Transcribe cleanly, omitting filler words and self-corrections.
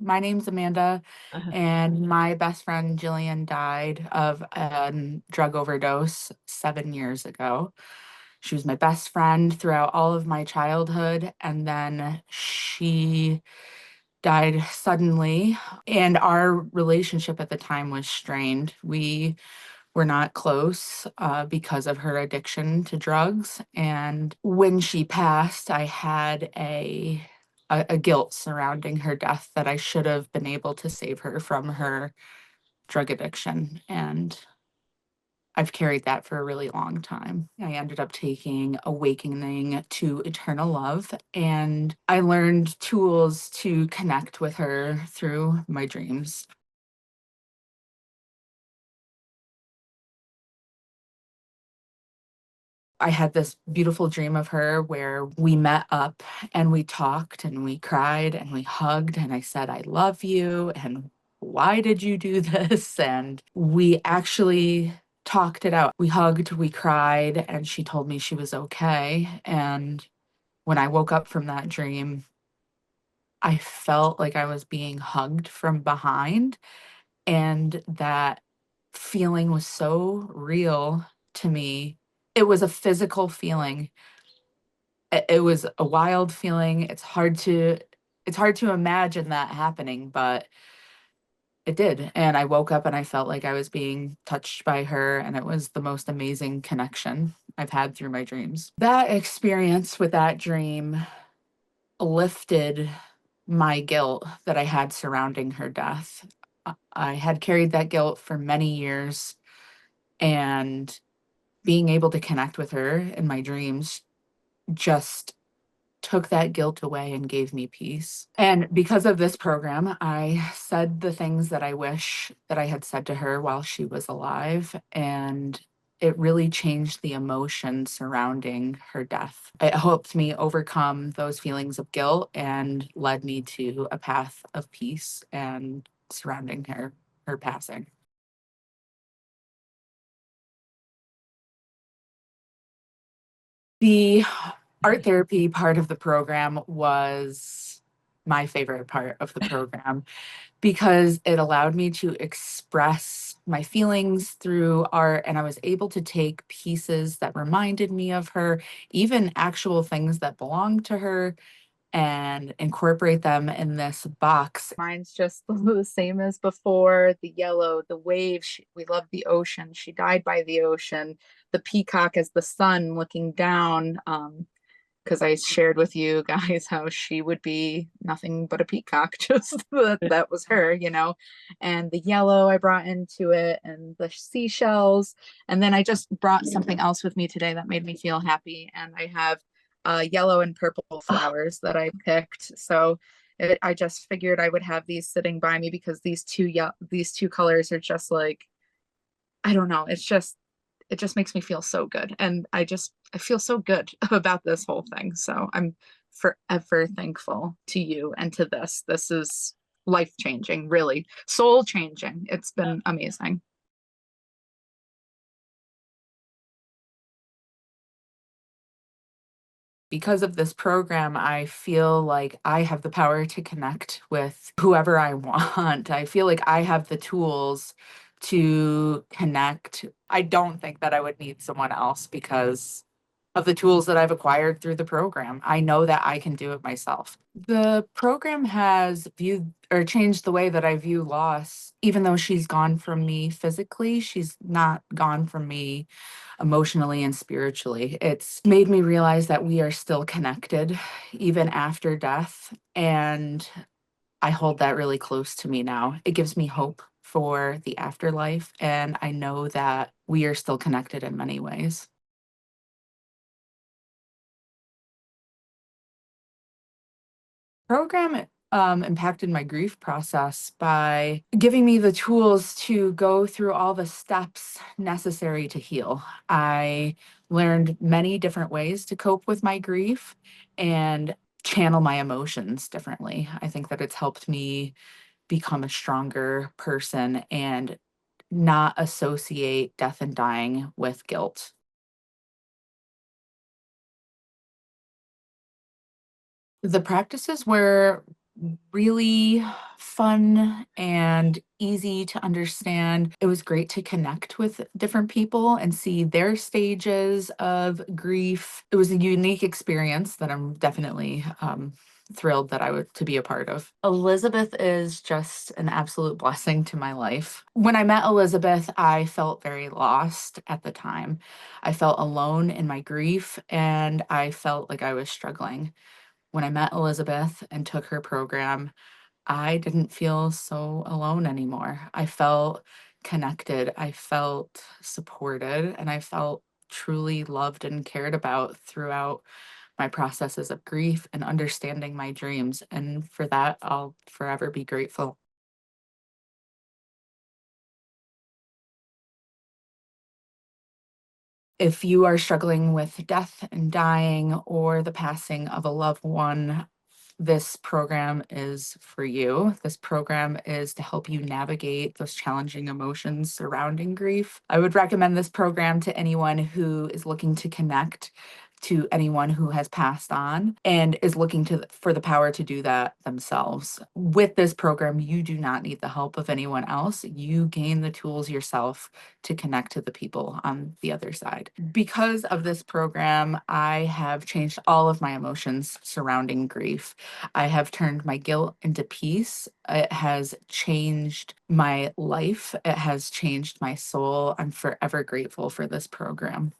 My name's Amanda, Uh-huh. and my best friend Jillian died of a drug overdose 7 years ago. She was my best friend throughout all of my childhood, and then she died suddenly, and our relationship at the time was strained. We were not close because of her addiction to drugs. And when she passed, I had a guilt surrounding her death that I should have been able to save her from her drug addiction. And I've carried that for a really long time. I ended up taking Awakening to Eternal Love, and I learned tools to connect with her through my dreams. I had this beautiful dream of her where we met up and we talked and we cried and we hugged and I said, I love you. And why did you do this? And we actually talked it out. We hugged, we cried, and she told me she was okay. And when I woke up from that dream, I felt like I was being hugged from behind. And that feeling was so real to me. It was a physical feeling. It was a wild feeling. It's hard to imagine that happening, but it did. And I woke up and I felt like I was being touched by her, and it was the most amazing connection I've had through my dreams. That experience with that dream lifted my guilt that I had surrounding her death. I had carried that guilt for many years, and being able to connect with her in my dreams just took that guilt away and gave me peace. And because of this program, I said the things that I wish that I had said to her while she was alive. And it really changed the emotion surrounding her death. It helped me overcome those feelings of guilt and led me to a path of peace and surrounding her passing. The art therapy part of the program was my favorite part of the program because it allowed me to express my feelings through art, and I was able to take pieces that reminded me of her, even actual things that belonged to her, and incorporate them in this box. Mine's just the same as before. The yellow, the waves. We love the ocean. She died by the ocean. The peacock as the sun looking down. Because I shared with you guys how she would be nothing but a peacock, just that was her, And the yellow I brought into it, and the seashells. And then I just brought something else with me today that made me feel happy. And I have yellow and purple flowers that I picked. So I just figured I would have these sitting by me because these two colors are just like, I don't know, it just makes me feel so good. And I feel so good about this whole thing. So I'm forever thankful to you and to this. This is life changing, really soul changing. It's been amazing. Because of this program, I feel like I have the power to connect with whoever I want. I feel like I have the tools to connect. I don't think that I would need someone else because of the tools that I've acquired through the program. I know that I can do it myself. The program has viewed or changed the way that I view loss. Even though she's gone from me physically, she's not gone from me emotionally and spiritually. It's made me realize that we are still connected even after death. And I hold that really close to me now. It gives me hope for the afterlife. And I know that we are still connected in many ways. Program impacted my grief process by giving me the tools to go through all the steps necessary to heal. I learned many different ways to cope with my grief and channel my emotions differently. I think that it's helped me become a stronger person and not associate death and dying with guilt. The practices were really fun and easy to understand. It was great to connect with different people and see their stages of grief. It was a unique experience that I'm definitely thrilled that I would to be a part of. Elizabeth is just an absolute blessing to my life. When I met Elizabeth, I felt very lost at the time. I felt alone in my grief and I felt like I was struggling. When I met Elizabeth and took her program, I didn't feel so alone anymore. I felt connected, I felt supported, and I felt truly loved and cared about throughout my processes of grief and understanding my dreams. And for that, I'll forever be grateful. If you are struggling with death and dying or the passing of a loved one, this program is for you. This program is to help you navigate those challenging emotions surrounding grief. I would recommend this program to anyone who is looking to connect to anyone who has passed on and is looking to for the power to do that themselves. With this program, you do not need the help of anyone else. You gain the tools yourself to connect to the people on the other side. Because of this program, I have changed all of my emotions surrounding grief. I have turned my guilt into peace. It has changed my life. It has changed my soul. I'm forever grateful for this program.